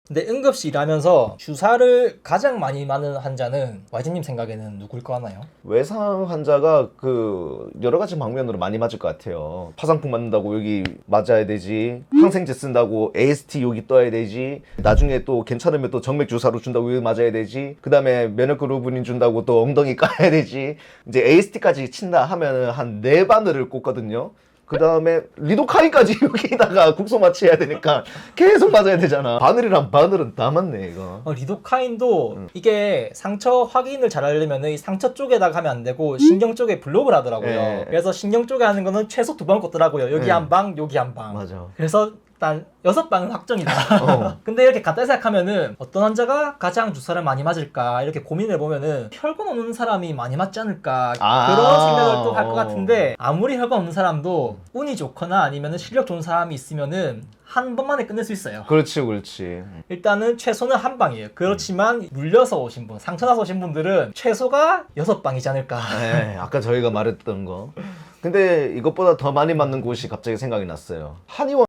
근데 응급실 일하면서 주사를 가장 많이 맞는 환자는 YG님 생각에는 누굴 거 같나요? 외상 환자가 그 여러 가지 방면으로 많이 맞을 것 같아요. 파상풍 맞는다고 여기 맞아야 되지. 항생제 쓴다고 AST 여기 떠야 되지. 나중에 또 괜찮으면 또 정맥 주사로 준다고 여기 맞아야 되지. 그 다음에 면역글로불린 준다고 또 엉덩이 까야 되지. 이제 AST까지 친다 하면은 한 4바늘을 꽂거든요. 그 다음에 리도카인까지 여기다가 국소 마취해야 되니까 계속 맞아야 되잖아. 바늘이랑 바늘은 다 맞네 이거. 리도카인도 이게 상처 확인을 잘 하려면 이 상처 쪽에다가 하면 안 되고 신경 쪽에 블록을 하더라고요. 네. 그래서 신경 쪽에 하는 거는 최소 2방 꽂더라고요. 여기 네. 한 방, 여기 한 방. 맞아. 그래서 일단 6방은 확정이다. 근데 이렇게 간단히 생각하면은 어떤 환자가 가장 주사를 많이 맞을까 이렇게 고민을 해보면은 혈관 없는 사람이 많이 맞지 않을까 그런 생각을 또 할 것 같은데 아무리 혈관 없는 사람도 운이 좋거나 아니면은 실력 좋은 사람이 있으면은 한 번만에 끝낼 수 있어요. 그렇지 그렇지. 일단은 최소는 한 방이에요. 그렇지만 물려서 오신 분, 상처 나서 오신 분들은 최소가 6방이지 않을까. 네, 아까 저희가 말했던 거. 근데 이것보다 더 많이 맞는 곳이 갑자기 생각이 났어요. 한의원.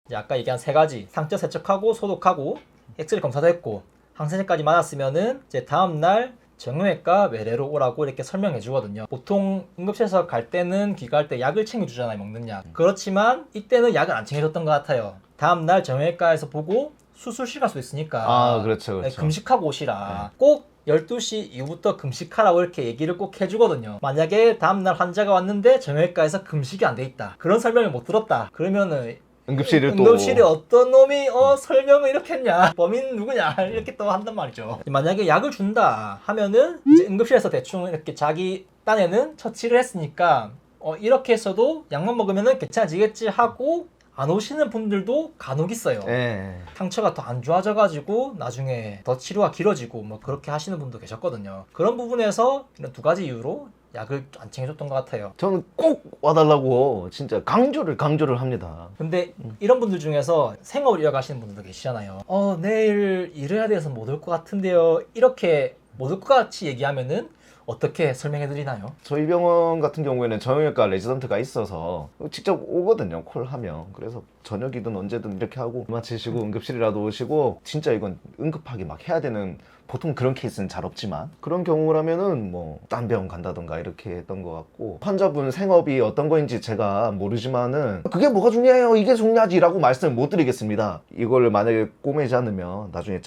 이제 아까 얘기한 3가지 상처 세척하고 소독하고 엑스레이 검사도 했고 항생제까지 맞았으면은 이제 다음날 정형외과 외래로 오라고 이렇게 설명해 주거든요. 보통 응급실에서 갈 때는 귀가할 때 약을 챙겨주잖아요. 먹는 약. 그렇지만 이때는 약을 안 챙겨줬던 것 같아요. 다음날 정형외과에서 보고 수술실 갈 수도 있으니까 아 그렇죠 그렇죠. 금식하고 오시라. 꼭 12시 이후부터 금식하라고 이렇게 얘기를 꼭 해주거든요. 만약에 다음날 환자가 왔는데 정형외과에서 금식이 안 돼 있다. 그런 설명을 못 들었다. 그러면은 응급실을 또. 응급실에 어떤 놈이 설명을 이렇게 했냐, 범인 누구냐 이렇게 또 한단 말이죠. 만약에 약을 준다 하면은 이제 응급실에서 대충 이렇게 자기 딴에는 처치를 했으니까 이렇게 해서도 약만 먹으면은 괜찮아지겠지 하고 안 오시는 분들도 간혹 있어요. 예. 상처가 더 안 좋아져가지고 나중에 더 치료가 길어지고 뭐 그렇게 하시는 분도 계셨거든요. 그런 부분에서 이런 2가지 이유로 약을 안 챙겨줬던 것 같아요. 저는 꼭 와달라고 진짜 강조를 합니다. 근데 이런 분들 중에서 생업을 이어가시는 분들도 계시잖아요. 내일 일해야 돼서 못 올 것 같은데요. 이렇게 못 올 것 같이 얘기하면은 어떻게 설명해 드리나요? 저희 병원 같은 경우에는 정형외과 레지던트가 있어서 직접 오거든요, 콜하면. 그래서 저녁이든 언제든 이렇게 하고 마치시고 응급실이라도 오시고, 진짜 이건 응급하게 막 해야 되는, 보통 그런 케이스는 잘 없지만 그런 경우라면은 뭐 딴 병원 간다던가 이렇게 했던 것 같고, 환자분 생업이 어떤 거인지 제가 모르지만은 그게 뭐가 중요해요, 이게 중요하지 라고 말씀을 못 드리겠습니다. 이걸 만약에 꼬매지 않으면 나중에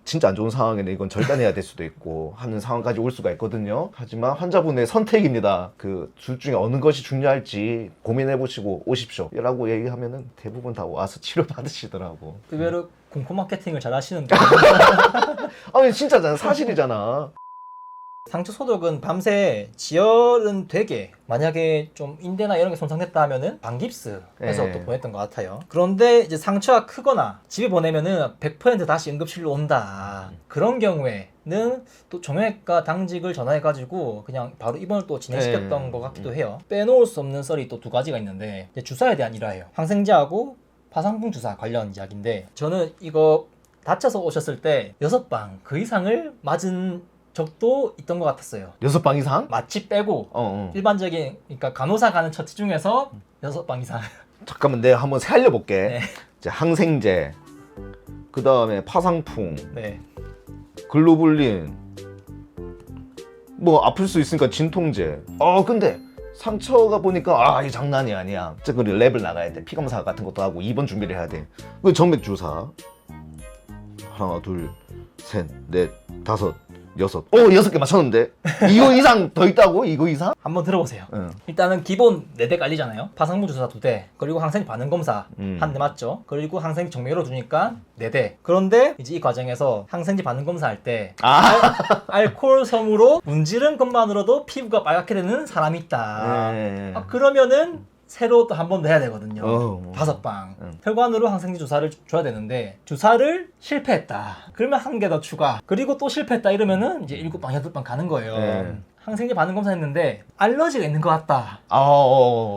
진짜 안 좋은 상황에는 이건 절단해야 될 수도 있고 하는 상황까지 올 수가 있거든요. 하지만 환자분의 선택입니다. 그 둘 중에 어느 것이 중요할지 고민해 보시고 오십시오 라고 얘기하면은 대부분 다 와서 치료 받으시더라고. 의외로 공포 마케팅을 잘 하시는데 아니 진짜잖아, 사실이잖아. 상처 소독은 밤새 지혈은 되게 만약에 좀 인대나 이런 게 손상됐다 하면은 반깁스 해서 네. 또 보냈던 것 같아요. 그런데 이제 상처가 크거나 집에 보내면은 100% 다시 응급실로 온다. 그런 경우에는 또 정형외과 당직을 전화해가지고 그냥 바로 입원을 또 진행시켰던 네. 것 같기도 해요. 빼놓을 수 없는 썰이 또 2가지가 있는데 이제 주사에 대한 일화예요. 항생제하고 파상풍 주사 관련 이야기인데 저는 이거 다쳐서 오셨을 때 6방 그 이상을 맞은 적도 있던 것 같았어요. 6방 이상? 마취 빼고 일반적인 그러니까 간호사 가는 처치 중에서 6방 이상. 잠깐만 내가 한번 살려볼게. 네. 이제 항생제, 그 다음에 파상풍, 네. 글로불린, 뭐 아플 수 있으니까 진통제. 근데 상처가 보니까 이 장난이 아니야. 그 랩을 나가야 돼. 피검사 같은 것도 하고 입원 준비를 해야 돼. 그 정맥 주사 하나 둘 셋 넷 다섯 여섯 6개 맞췄는데 이거 이상 더 있다고? 이거 이상? 한번 들어보세요. 응. 일단은 기본 4대 깔리잖아요. 파상풍 주사 2대, 그리고 항생 반응 검사 1대 맞죠? 그리고 항생 정맥으로 주니까 4대. 그런데 이제 이 과정에서 항생제 반응 검사할 때 알코올 섬으로 문지른 것만으로도 피부가 빨갛게 되는 사람이 있다. 그러면은 새로 또 한 번 더 해야 되거든요. 5방. 혈관으로 항생제 주사를 줘야 되는데 주사를 실패했다. 그러면 1개 더 추가. 그리고 또 실패했다 이러면은 이제 7방, 8방 가는 거예요. 항생제 반응 검사했는데 알러지가 있는 것 같다.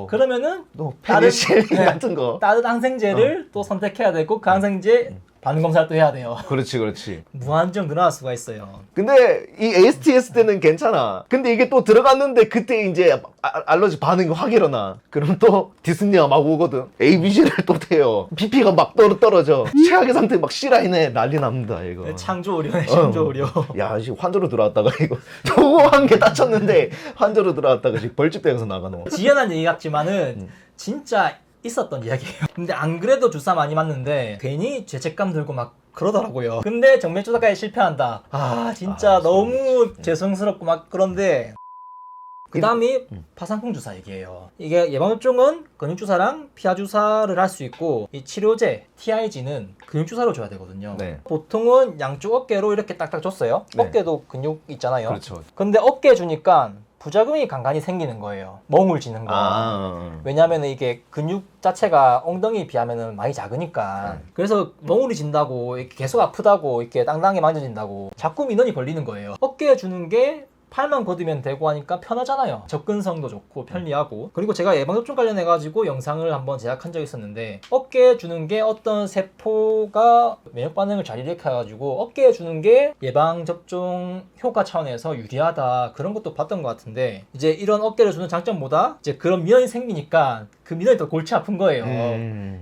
그러면은 페니실린 같은 거. 다른 항생제를 또 선택해야 되고 그 항생제 반응 검사를 또 해야 돼요. 그렇지. 무한정 늘어날 수가 있어요. 근데 이 ASTS 때는 괜찮아. 근데 이게 또 들어갔는데 그때 이제 알러지 반응이 확 일어나. 그럼 또 디스니가 막 오거든. ABC를 또 태요. BP가 막 떨어져. 최악의 상태 막 C라인에 난리 납니다 이거. 창조 의료네, 창조 의료. 야, 지금 환자로 들어왔다가 이거 저거 한 개 다쳤는데 환자로 들어왔다가 지금 벌집대에서 나가노. 지연한 얘기 같지만은 진짜 있었던 이야기예요. 근데 안 그래도 주사 많이 맞는데 괜히 죄책감 들고 막 그러더라고요. 근데 정맥주사까지 실패한다. 아 진짜 너무 죄송스럽고 막 그런데 그 다음이 파상풍 주사 얘기예요. 이게 예방접종은 근육주사랑 피하주사를 할 수 있고 이 치료제 TIG는 근육주사로 줘야 되거든요. 네. 보통은 양쪽 어깨로 이렇게 딱딱 줬어요. 네. 어깨도 근육 있잖아요. 그렇죠. 근데 어깨 주니까 부작용이 간간히 생기는 거예요. 멍을 쥐는 거. 왜냐하면 이게 근육 자체가 엉덩이에 비하면 많이 작으니까. 그래서 멍울이 진다고 이렇게 계속 아프다고 이렇게 땅땅하게 만져진다고 자꾸 민원이 걸리는 거예요. 어깨에 주는 게 팔만 걷으면 되고 하니까 편하잖아요. 접근성도 좋고 편리하고. 그리고 제가 예방접종 관련해가지고 영상을 한번 제작한 적이 있었는데 어깨에 주는 게 어떤 세포가 면역반응을 잘 일으켜가지고 어깨에 주는 게 예방접종 효과 차원에서 유리하다 그런 것도 봤던 것 같은데 이제 이런 어깨를 주는 장점보다 이제 그런 민원이 생기니까 그 민원이 더 골치 아픈 거예요.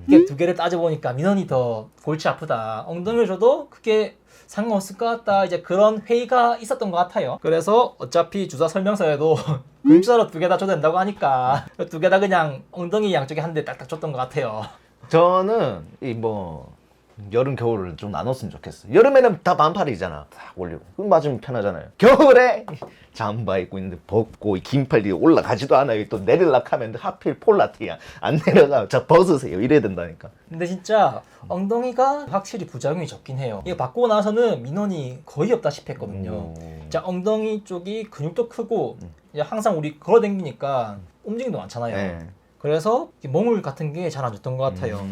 이게 두 개를 따져보니까 민원이 더 골치 아프다. 엉덩이를 줘도 그게 상관없을 것 같다. 이제 그런 회의가 있었던 것 같아요. 그래서 어차피 주사 설명서에도 근육주사로 2개 다 줘도 된다고 하니까 2개 다 그냥 엉덩이 양쪽에 한 대 딱딱 줬던 것 같아요. 저는 이 뭐 여름 겨울을 좀 나눴으면 좋겠어. 여름에는 다 반팔이잖아. 딱 올리고 그럼 맞으면 편하잖아요. 겨울에 잠바 입고 있는데 벗고 긴팔 뒤에 올라가지도 않아요. 또 내리려고 하면 하필 폴라티야 안 내려가. 자 벗으세요 이래야 된다니까. 근데 진짜 엉덩이가 확실히 부작용이 적긴 해요. 이거 받고 나서는 민원이 거의 없다시피 했거든요. 자 엉덩이 쪽이 근육도 크고 이제 항상 우리 걸어다니니까 움직임도 많잖아요. 네. 그래서 멍울 같은 게 잘 안 좋던 것 같아요.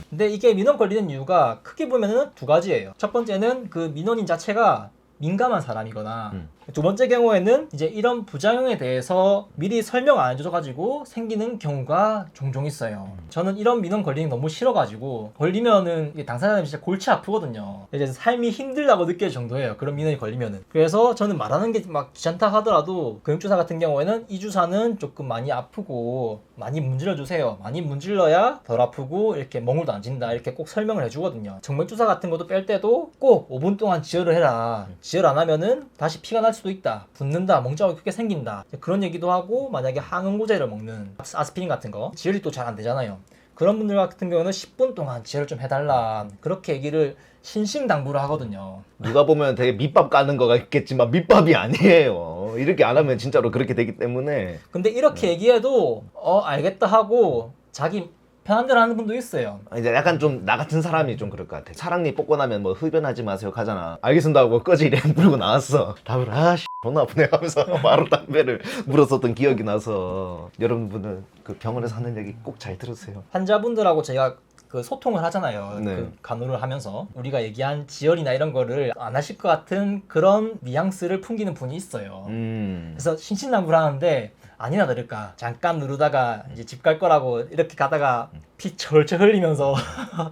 근데 이게 민원 걸리는 이유가 크게 보면은 2가지예요. 첫 번째는 그 민원인 자체가 민감한 사람이거나 두 번째 경우에는 이제 이런 부작용에 대해서 미리 설명 안 해줘가지고 생기는 경우가 종종 있어요. 저는 이런 민원 걸리는 게 너무 싫어가지고 걸리면은 이게 당사자는 진짜 골치 아프거든요. 이제 삶이 힘들다고 느낄 정도예요. 그런 민원이 걸리면은. 그래서 저는 말하는 게 막 귀찮다 하더라도 근육주사 같은 경우에는 이 주사는 조금 많이 아프고 많이 문질러 주세요. 많이 문질러야 덜 아프고 이렇게 멍울도 안 진다. 이렇게 꼭 설명을 해주거든요. 정맥주사 같은 것도 뺄 때도 꼭 5분 동안 지혈을 해라. 지혈 안 하면은 다시 피가 날 수도 있다. 붓는다. 멍자국이 크게 생긴다. 그런 얘기도 하고 만약에 항응고제를 먹는 아스피린 같은 거 지혈이 또 잘 안 되잖아요. 그런 분들 같은 경우는 10분 동안 지혈을 좀 해달라. 그렇게 얘기를 신신당부를 하거든요. 누가 보면 되게 밑밥 까는 거가 있겠지만 밑밥이 아니에요. 이렇게 안 하면 진짜로 그렇게 되기 때문에. 근데 이렇게 얘기해도 알겠다 하고 자기 편한 대로 하는 분도 있어요. 이제 약간 좀 나 같은 사람이 좀 그럴 것 같아. 사랑니 뽑고 나면 뭐 흡연하지 마세요 가잖아. 알겠습니다 하고 꺼지 이래 물고 나왔어. 답을 존나 아프네 하면서 바로 담배를 물었었던 기억이 나서 여러분은 그 병원에서 하는 얘기 꼭 잘 들으세요. 환자분들하고 제가 그 소통을 하잖아요. 네. 그 간호를 하면서 우리가 얘기한 지혈이나 이런 거를 안 하실 것 같은 그런 뉘앙스를 풍기는 분이 있어요. 그래서 신신당부를 하는데 아니나 다를까 잠깐 누르다가 이제 집 갈 거라고 이렇게 가다가 피 철철 흘리면서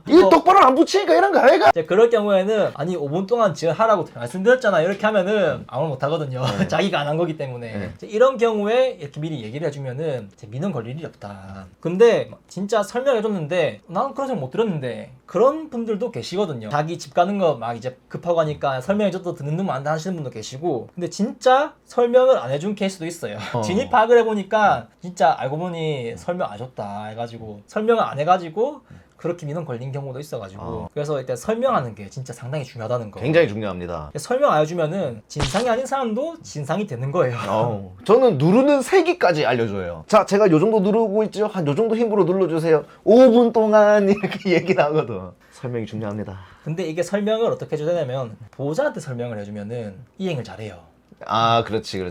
이 똑바로 안 붙이니까 이런 거 아이가? 이제 그럴 경우에는 아니 5분 동안 지혈하라고 말씀드렸잖아 이렇게 하면은 아무 말 못 하거든요. 자기가 안 한 거기 때문에. 이제 이런 경우에 이렇게 미리 얘기를 해주면은 이제 민원 걸릴 일이 없다. 근데 진짜 설명해줬는데 나는 그런 생각 못 들었는데 그런 분들도 계시거든요. 자기 집 가는 거 막 이제 급하고 하니까 설명해줘도 듣는 놈 안 하시는 분도 계시고 근데 진짜 설명을 안 해준 케이스도 있어요. 진입 파악을 해보니까 진짜 알고 보니 설명 안 해줬다 해가지고 설명을 안 해가지고 그렇게 민원 걸린 경우도 있어가지고 그래서 일단 설명하는 게 진짜 상당히 중요하다는 거. 굉장히 중요합니다. 설명 안 해주면은 진상이 아닌 사람도 진상이 되는 거예요. 저는 누르는 세기까지 알려줘요. 자, 제가 요 정도 누르고 있죠. 한 요 정도 힘으로 눌러주세요. 5분 동안 이렇게 얘기를 하거든. 설명이 중요합니다. 근데 이게 설명을 어떻게 해줘야 되냐면 보호자한테 설명을 해주면은 이행을 잘해요. 아, 그렇지.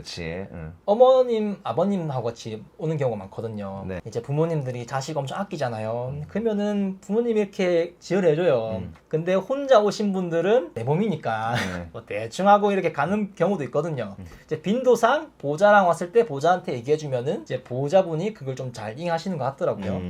응. 어머님, 아버님하고 같이 오는 경우가 많거든요. 네. 이제 부모님들이 자식 엄청 아끼잖아요. 그러면은 부모님이 이렇게 지혈해줘요. 근데 혼자 오신 분들은 내 몸이니까 뭐 대충 하고 이렇게 가는 경우도 있거든요. 이제 빈도상 보호자랑 왔을 때 보호자한테 얘기해주면은 이제 보호자분이 그걸 좀 잘 이해하시는 것 같더라고요.